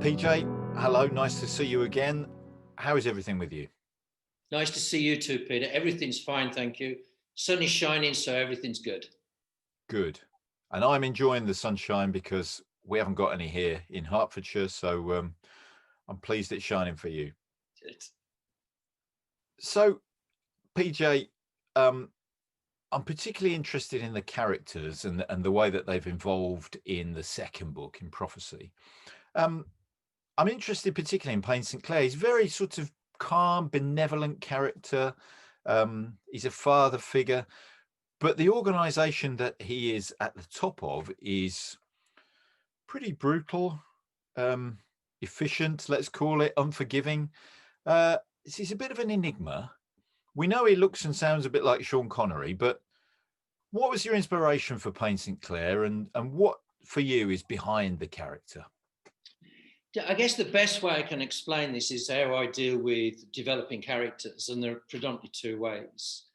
PJ, hello, nice to see you again. How is everything with you? Nice to see you too, Peter. Everything's fine, thank you. Sun is shining, so everything's good. Good. And I'm enjoying the sunshine because we haven't got any here in Hertfordshire, so I'm pleased it's shining for you. So, PJ, I'm particularly interested in the characters and the way that they've evolved in the second book, in Prophecy. I'm interested particularly in Payne Sinclair. He's very sort of calm, benevolent character. He's a father figure, but the organization that he is at the top of is pretty brutal, efficient, let's call it, unforgiving. He's a bit of an enigma. We know he looks and sounds a bit like Sean Connery, but what was your inspiration for Payne Sinclair, and what for you is behind the character? I guess the best way I can explain this is how I deal with developing characters, and there are predominantly two ways.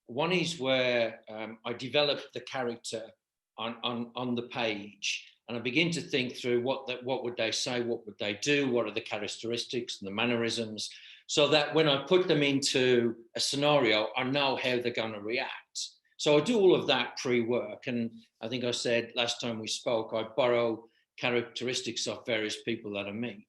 One is where I develop the character on the page, and I begin to think through what would they say, what would they do, what are the characteristics and the mannerisms, so that when I put them into a scenario, I know how they're going to react. So I do all of that pre-work, and I think I said last time we spoke, I borrow characteristics of various people that I meet.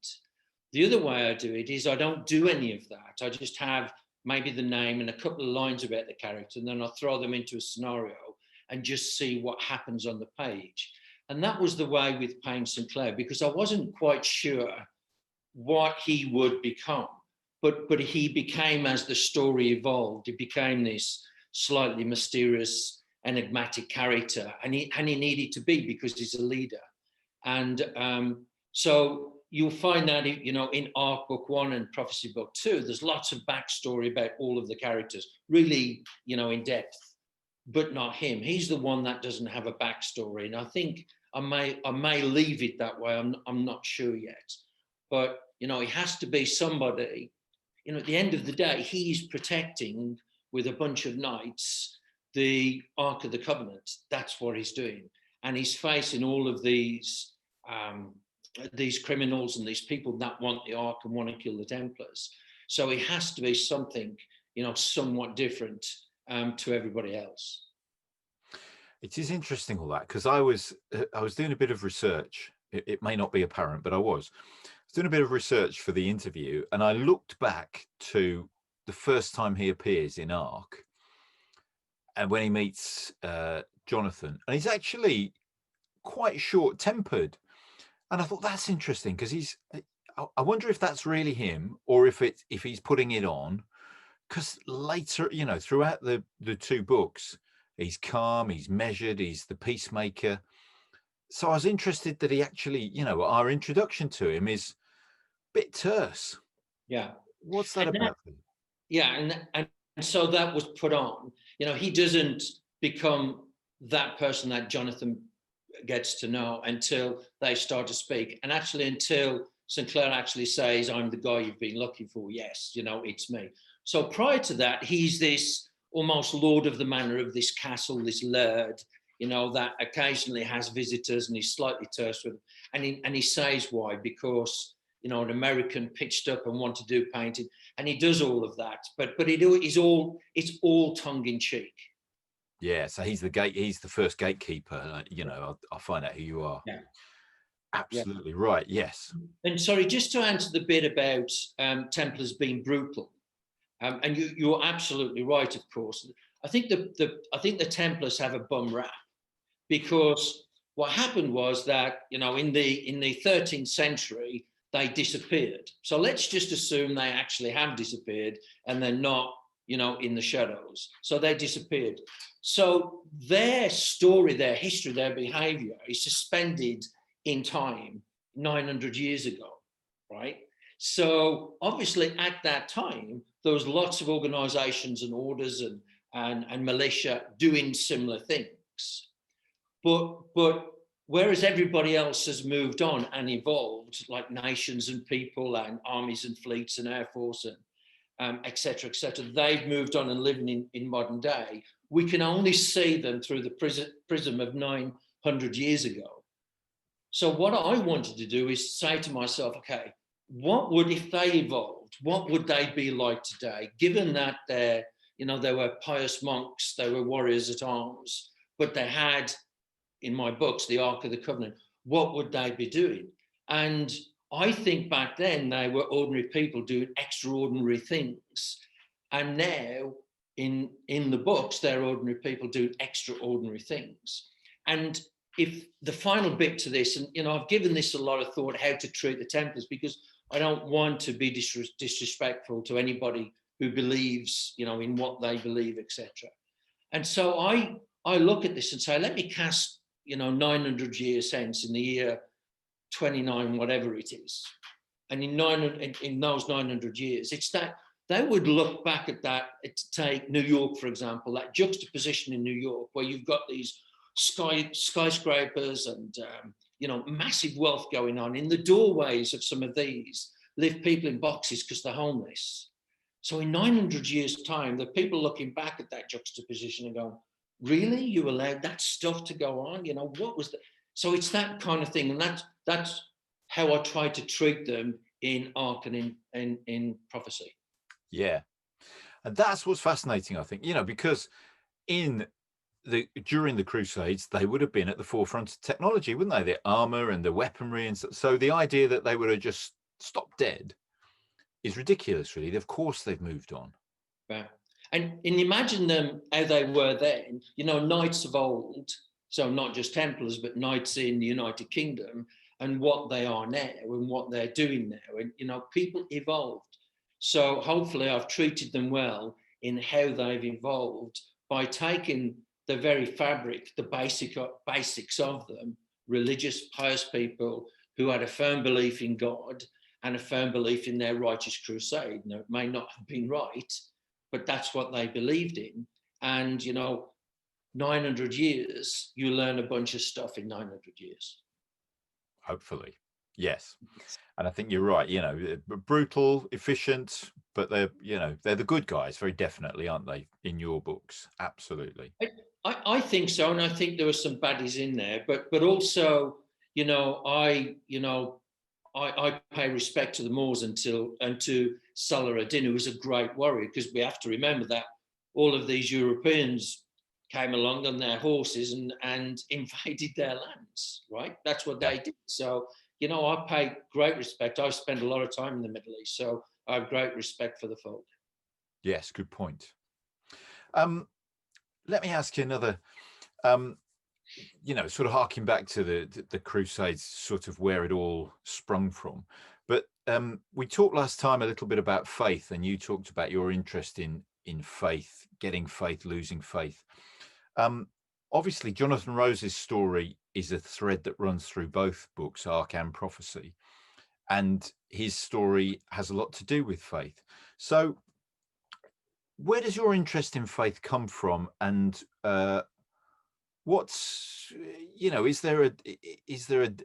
The other way I do it is I don't do any of that. I just have maybe the name and a couple of lines about the character, and then I throw them into a scenario and just see what happens on the page. And that was the way with Payne Sinclair, because I wasn't quite sure what he would become, but he became, as the story evolved, it became this slightly mysterious, enigmatic character, and he needed to be, because he's a leader. And so you'll find that, in Arc Book 1 and Prophecy Book 2, there's lots of backstory about all of the characters, really, in depth, but not him. He's the one that doesn't have a backstory. And I think I may leave it that way. I'm not sure yet. But, it has to be somebody, at the end of the day, he's protecting with a bunch of knights the Ark of the Covenant. That's what he's doing. And he's facing all of these criminals and these people that want the Ark and want to kill the Templars. So it has to be something, somewhat different to everybody else. It is interesting all that, because I was doing a bit of research. It may not be apparent, but I was doing a bit of research for the interview, and I looked back to the first time he appears in Ark, and when he meets Jonathan, and he's actually quite short-tempered. And I thought, that's interesting, because I wonder if that's really him, or if he's putting it on, because later, throughout the two books, he's calm, he's measured, he's the peacemaker. So I was interested that he actually, our introduction to him is a bit terse. Yeah. What's that about? Yeah, and so that was put on. He doesn't become that person that Jonathan gets to know until they start to speak, and actually until Sinclair actually says, "I'm the guy you've been looking for." Yes, it's me. So prior to that, he's this almost lord of the manor of this castle, this laird, that occasionally has visitors, and he's slightly terse with them. And he says why, because an American pitched up and wanted to do painting, and he does all of that, but it's all tongue in cheek. Yeah, so he's the first gatekeeper. I'll find out who you are. Yeah, absolutely yeah. Right. Yes. And sorry, just to answer the bit about Templars being brutal, and you're absolutely right. Of course, I think the Templars have a bum rap, because what happened was that in the 13th century they disappeared. So let's just assume they actually have disappeared and they're not in the shadows. So they disappeared. So their story, their history, their behavior is suspended in time 900 years ago, right? So obviously at that time, there was lots of organizations and orders and militia doing similar things. But whereas everybody else has moved on and evolved, like nations and people and armies and fleets and air force and et cetera, they've moved on and living in modern day. We can only see them through the prism of 900 years ago. So what I wanted to do is say to myself, okay, what would, if they evolved, what would they be like today, given that they were pious monks, they were warriors at arms, but they had, in my books, the Ark of the Covenant, what would they be doing? And I think back then they were ordinary people doing extraordinary things. And now in the books, they're ordinary people doing extraordinary things. And if the final bit to this, and I've given this a lot of thought, how to treat the Templars, because I don't want to be disrespectful to anybody who believes, in what they believe, etc. And so I look at this and say, let me cast, 900 years hence, in the year 29, whatever it is. And in those 900 years, it's that they would look back at that, to take New York, for example, that juxtaposition in New York, where you've got these skyscrapers and, massive wealth going on. In the doorways of some of these live people in boxes because they're homeless. So in 900 years' time, the people looking back at that juxtaposition and going, really? You allowed that stuff to go on? What was that? So it's that kind of thing. And that's how I try to treat them in Ark and in Prophecy. Yeah. And that's what's fascinating, I think, because during the Crusades, they would have been at the forefront of technology, wouldn't they? The armor and the weaponry. And so the idea that they would have just stopped dead is ridiculous, really. Of course, they've moved on. Right. And imagine them how they were then, knights of old, so not just Templars, but knights in the United Kingdom, and what they are now and what they're doing now. And, people evolved. So hopefully I've treated them well in how they've evolved by taking the very fabric, the basics of them, religious, pious people who had a firm belief in God and a firm belief in their righteous crusade. Now, it may not have been right, but that's what they believed in. And, 900 years, you learn a bunch of stuff in 900 years. Hopefully, yes. And I think you're right, brutal, efficient, but they're the good guys, very definitely, aren't they, in your books? Absolutely. I think so. And I think there were some baddies in there, but also, I pay respect to the Moors and to Salah ad-Din, who was a great warrior, because we have to remember that all of these Europeans came along on their horses and invaded their lands, right? That's what they did. So, I pay great respect. I've spent a lot of time in the Middle East, so I have great respect for the folk. Yes, good point. Let me ask you another, sort of harking back to the Crusades, sort of where it all sprung from. But we talked last time a little bit about faith, and you talked about your interest in faith, getting faith, losing faith. Obviously, Jonathan Rose's story is a thread that runs through both books, Ark and Prophecy, and his story has a lot to do with faith. So where does your interest in faith come from, and what's is there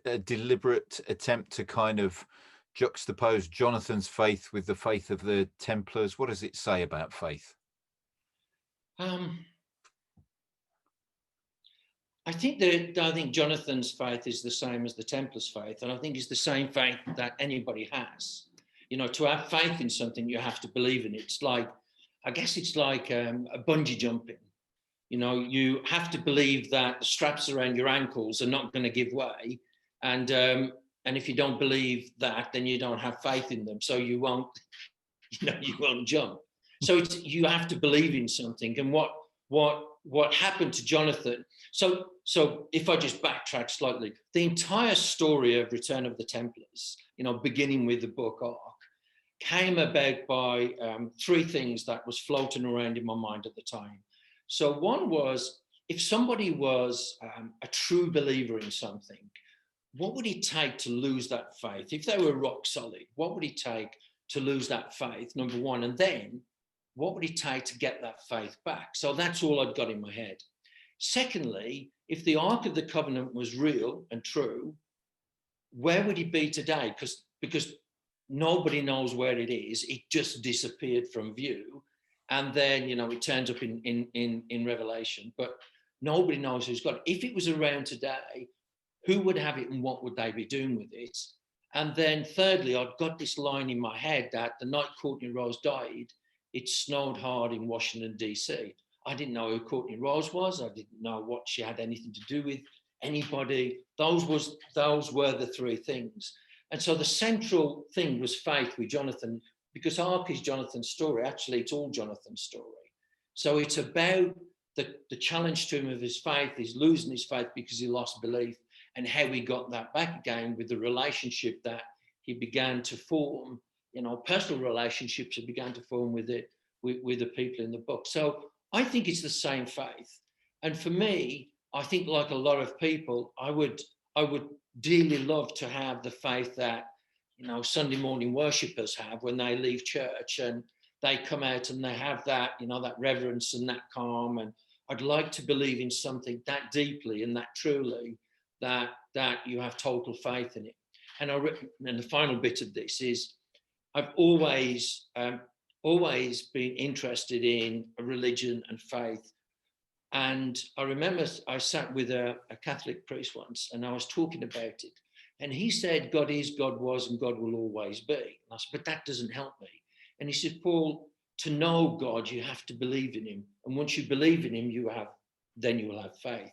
a deliberate attempt to kind of juxtapose Jonathan's faith with the faith of the Templars? What does it say about faith? I think Jonathan's faith is the same as the Templars' faith, and I think it's the same faith that anybody has. To have faith in something, you have to believe in it. It's like, I guess it's like a bungee jumping. You have to believe that the straps around your ankles are not going to give way, and if you don't believe that, then you don't have faith in them, so you won't, you won't jump. So you have to believe in something. And what happened to Jonathan? So if I just backtrack slightly, the entire story of Return of the Templars, beginning with the book Ark, came about by three things that was floating around in my mind at the time. So one was, if somebody was a true believer in something, what would it take to lose that faith? If they were rock solid, what would it take to lose that faith, number one? And then what would it take to get that faith back? So that's all I'd got in my head. Secondly, if the Ark of the Covenant was real and true, where would it be today? Because nobody knows where it is. It just disappeared from view. And then, it turns up in Revelation, but nobody knows who's got it. If it was around today, who would have it and what would they be doing with it? And then thirdly, I'd got this line in my head that the night Courtney Rose died, it snowed hard in Washington, D.C. I didn't know who Courtney Rose was. I didn't know what she had anything to do with anybody. Those were the three things. And so the central thing was faith with Jonathan, because Ark is Jonathan's story. Actually, it's all Jonathan's story. So it's about the challenge to him of his faith, he's losing his faith because he lost belief, and how he got that back again with the relationship that he began to form, personal relationships he began to form with the people in the book. So I think it's the same faith. And for me, I think like a lot of people, I would dearly love to have the faith that, Sunday morning worshippers have when they leave church and they come out and they have that, that reverence and that calm. And I'd like to believe in something that deeply and that truly that you have total faith in it. And the final bit of this is I've always been interested in religion and faith. And I remember I sat with a Catholic priest once and I was talking about it. And he said, God is, God was, and God will always be. And I said, but that doesn't help me. And he said, Paul, to know God, you have to believe in him. And once you believe in him, then you will have faith.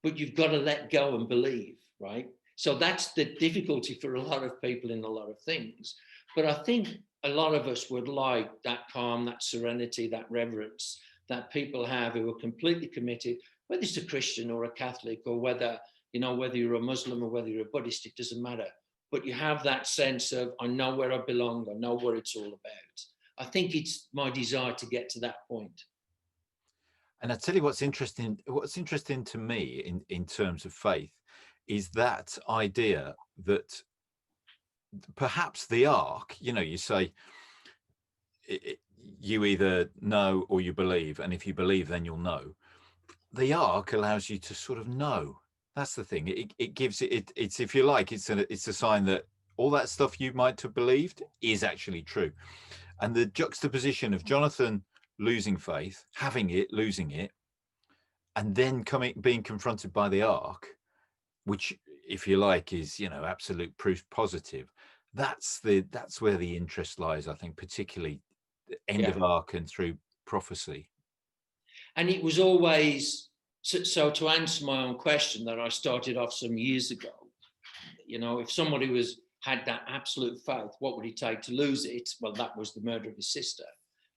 But you've got to let go and believe, right? So that's the difficulty for a lot of people in a lot of things. But I think a lot of us would like that calm, that serenity, that reverence that people have who are completely committed, whether it's a Christian or a Catholic, or whether you're a Muslim or whether you're a Buddhist, it doesn't matter. But you have that sense of, I know where I belong, I know what it's all about. I think it's my desire to get to that point. And I tell you what's interesting to me in terms of faith is that idea that perhaps the ark, you say you either know or you believe, and if you believe, then you'll know. The ark allows you to sort of know. That's the thing. It gives it's if you like, it's a sign that all that stuff you might have believed is actually true. And the juxtaposition of Jonathan losing faith, having it, losing it, and then being confronted by the ark, which, if you like, is absolute proof positive. That's where the interest lies, I think, particularly the end of ark and through prophecy. And it was always so to answer my own question that I started off some years ago. If somebody had that absolute faith, what would it take to lose it? Well, that was the murder of his sister.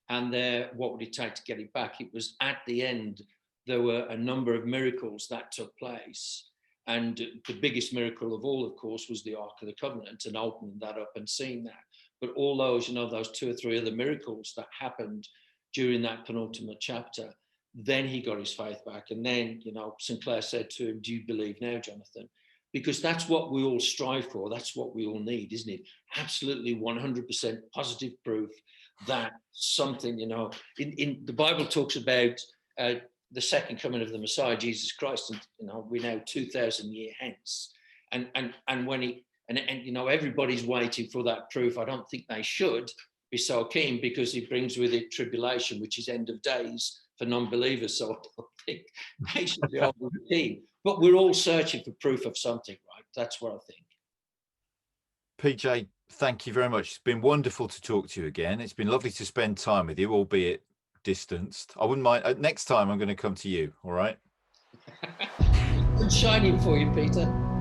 And what would it take to get it back? It was at the end, there were a number of miracles that took place. And the biggest miracle of all, of course, was the Ark of the Covenant and opening that up and seeing that. But all those, those 2 or 3 other miracles that happened during that penultimate chapter, then he got his faith back. And then, Sinclair said to him, do you believe now, Jonathan? Because that's what we all strive for. That's what we all need, isn't it? Absolutely 100% positive proof that something, in the Bible talks about the second coming of the Messiah, Jesus Christ, and we're now 2,000 years hence. And when everybody's waiting for that proof. I don't think they should be so keen, because it brings with it tribulation, which is end of days for non-believers. So I don't think they should be overly keen. But we're all searching for proof of something, right? That's what I think. PJ, thank you very much. It's been wonderful to talk to you again. It's been lovely to spend time with you, albeit distanced. I wouldn't mind. Next time I'm going to come to you. All right. I'm shining for you, Peter.